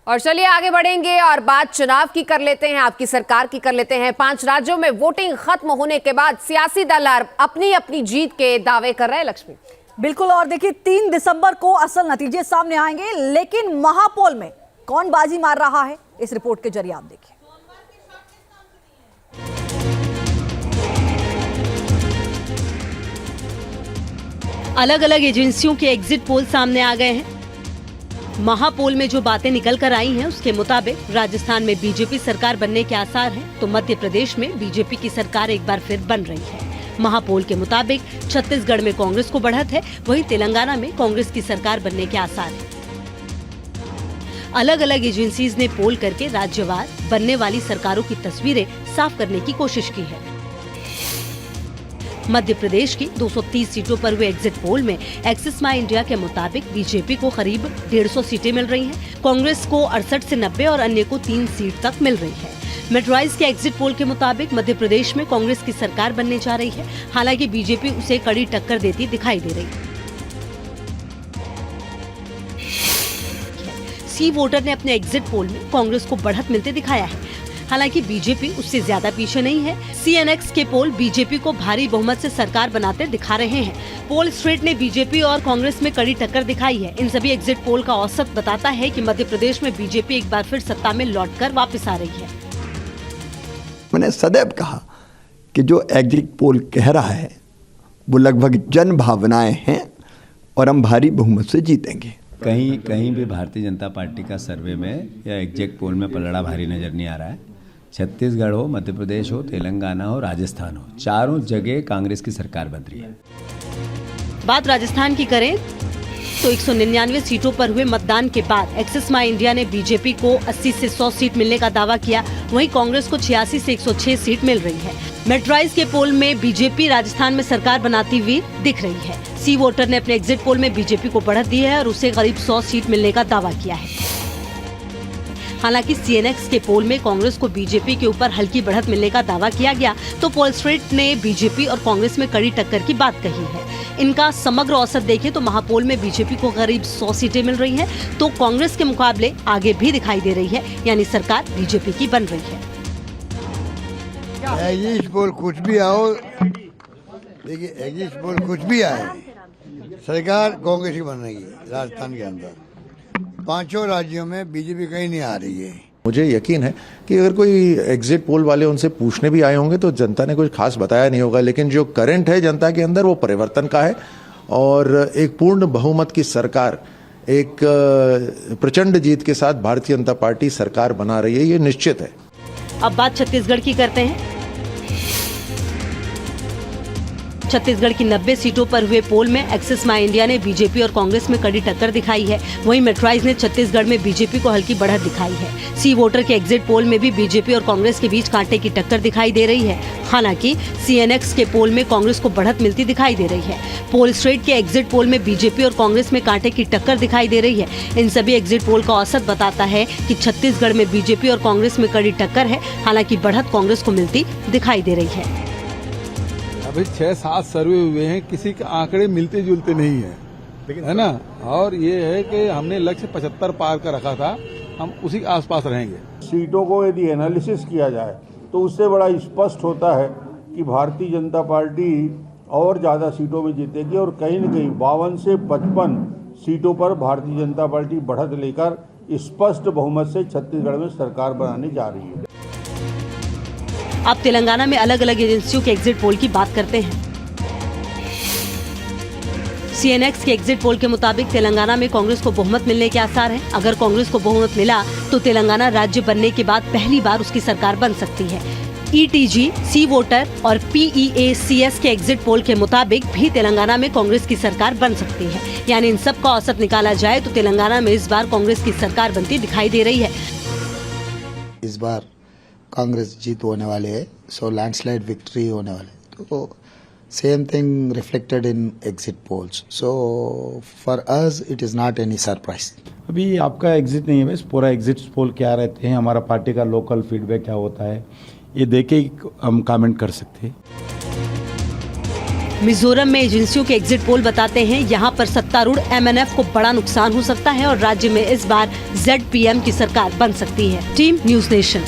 और चलिए आगे बढ़ेंगे और बात चुनाव की कर लेते हैं, आपकी सरकार की कर लेते हैं। 5 राज्यों में वोटिंग खत्म होने के बाद सियासी दल अपनी अपनी जीत के दावे कर रहे हैं। लक्ष्मी, बिल्कुल। और देखिए 3 दिसंबर को असल नतीजे सामने आएंगे, लेकिन महापोल में कौन बाजी मार रहा है, इस रिपोर्ट के जरिए आप देखिए। अलग अलग एजेंसियों के एग्जिट पोल सामने आ गए हैं। महापोल में जो बातें निकल कर आई हैं उसके मुताबिक राजस्थान में बीजेपी सरकार बनने के आसार हैं, तो मध्य प्रदेश में बीजेपी की सरकार एक बार फिर बन रही है। महापोल के मुताबिक छत्तीसगढ़ में कांग्रेस को बढ़त है, वहीं तेलंगाना में कांग्रेस की सरकार बनने के आसार हैं। अलग अलग एजेंसीज ने पोल करके राज्यवार बनने वाली सरकारों की तस्वीरें साफ करने की कोशिश की है। मध्य प्रदेश की 230 सीटों पर हुए एग्जिट पोल में एक्सिस माई इंडिया के मुताबिक बीजेपी को करीब 150 सीटें मिल रही हैं, कांग्रेस को 68 से 90 और अन्य को 3 सीट तक मिल रही है। मेट्राइज के एग्जिट पोल के मुताबिक मध्य प्रदेश में कांग्रेस की सरकार बनने जा रही है, हालांकि बीजेपी उसे कड़ी टक्कर देती दिखाई दे रही है। सी वोटर ने अपने एग्जिट पोल में कांग्रेस को बढ़त मिलते दिखाया है, हालांकि बीजेपी उससे ज्यादा पीछे नहीं है। CNX के पोल बीजेपी को भारी बहुमत से सरकार बनाते दिखा रहे हैं। पोल स्ट्रीट ने बीजेपी और कांग्रेस में कड़ी टक्कर दिखाई है। इन सभी एग्जिट पोल का औसत बताता है कि मध्य प्रदेश में बीजेपी एक बार फिर सत्ता में लौटकर वापस आ रही है। मैंने सदैव कहा कि जो एग्जिट पोल कह रहा है वो लगभग जन भावनाएं हैं और हम भारी बहुमत से जीतेंगे। कहीं भी भारतीय जनता पार्टी का सर्वे में या एग्जिट पोल में पलड़ा भारी नजर नहीं आ रहा है। छत्तीसगढ़ हो, मध्य प्रदेश हो, तेलंगाना हो, राजस्थान हो, चारों जगह कांग्रेस की सरकार बन रही है। बात राजस्थान की करें तो 199 सीटों पर हुए मतदान के बाद एक्सिस माई इंडिया ने बीजेपी को 80 से 100 सीट मिलने का दावा किया, वहीं कांग्रेस को 86 से 106 सीट मिल रही है। मेट्राइज के पोल में बीजेपी राजस्थान में सरकार बनाती हुई दिख रही है। सी वोटर ने अपने एग्जिट पोल में बीजेपी को बढ़त दी है और उसे करीब 100 सीट मिलने का दावा किया है। हालांकि CNX के पोल में कांग्रेस को बीजेपी के ऊपर हल्की बढ़त मिलने का दावा किया गया, तो पोल स्ट्रीट ने बीजेपी और कांग्रेस में कड़ी टक्कर की बात कही है। इनका समग्र औसत देखें तो महापोल में बीजेपी को करीब 100 सीटें मिल रही हैं, तो कांग्रेस के मुकाबले आगे भी दिखाई दे रही है, यानी सरकार बीजेपी की बन रही है। एग्जिट पोल कुछ भी आओ, देखिए एग्जिट पोल कुछ भी आए, सरकार कांग्रेस की बन रही है। राजस्थान के अंदर 5 राज्यों में बीजेपी कहीं नहीं आ रही है। मुझे यकीन है कि अगर कोई एग्जिट पोल वाले उनसे पूछने भी आए होंगे तो जनता ने कुछ खास बताया नहीं होगा, लेकिन जो करंट है जनता के अंदर वो परिवर्तन का है और एक पूर्ण बहुमत की सरकार, एक प्रचंड जीत के साथ भारतीय जनता पार्टी सरकार बना रही है, ये निश्चित है। अब बात छत्तीसगढ़ की करते हैं। छत्तीसगढ़ की 90 सीटों पर हुए पोल में एक्सिस माई इंडिया ने बीजेपी और कांग्रेस में कड़ी टक्कर दिखाई है, वहीं मेट्राइज ने छत्तीसगढ़ में बीजेपी को हल्की बढ़त दिखाई है। सी वोटर के एग्जिट पोल में भी बीजेपी और कांग्रेस के बीच कांटे की टक्कर दिखाई दे रही है, हालांकि CNX के पोल में कांग्रेस को बढ़त मिलती दिखाई दे रही है। पोल स्ट्रीट के एग्जिट पोल में बीजेपी और कांग्रेस में कांटे की टक्कर दिखाई दे रही है। इन सभी एग्जिट पोल का औसत बताता है कि छत्तीसगढ़ में बीजेपी और कांग्रेस में कड़ी टक्कर है, हालांकि बढ़त कांग्रेस को मिलती दिखाई दे रही है। अभी 6-7 सर्वे हुए हैं, किसी के आंकड़े मिलते जुलते नहीं है, है ना। और ये है कि हमने लक्ष्य 75 पार का रखा था, हम उसी के आसपास रहेंगे। सीटों को यदि एनालिसिस किया जाए तो उससे बड़ा स्पष्ट होता है कि भारतीय जनता पार्टी और ज़्यादा सीटों में जीतेगी और कहीं न कहीं 52 से 55 सीटों पर भारतीय जनता पार्टी बढ़त लेकर स्पष्ट बहुमत से छत्तीसगढ़ में सरकार बनाने जा रही है। अब तेलंगाना में अलग अलग एजेंसियों के एग्जिट पोल की बात करते हैं। CNX के एग्जिट पोल के मुताबिक तेलंगाना में कांग्रेस को बहुमत मिलने के आसार हैं। अगर कांग्रेस को बहुमत मिला तो तेलंगाना राज्य बनने के बाद पहली बार उसकी सरकार बन सकती है। ETG, सी वोटर और PEACS के एग्जिट पोल के मुताबिक भी तेलंगाना में कांग्रेस की सरकार बन सकती है, यानी इन सब का औसत निकाला जाए तो तेलंगाना में इस बार कांग्रेस की सरकार बनती दिखाई दे रही है। इस बार कांग्रेस जीत होने वाले है, सो लैंडस्लाइड विक्ट्री होने वाले, तो same thing reflected in exit polls, so for us it is not any surprise. अभी आपका एग्जिट नहीं है, बस पूरा एग्जिट पोल क्या रहते हैं, हमारा पार्टी का लोकल फीडबैक क्या होता है, ये देख के हम कमेंट कर सकते हैं। मिजोरम में एजेंसियों के एग्जिट पोल बताते हैं यहाँ पर सत्तारूढ़ MNF को बड़ा नुकसान हो सकता है और राज्य में इस बार ZPM की सरकार बन सकती है। Team news nation.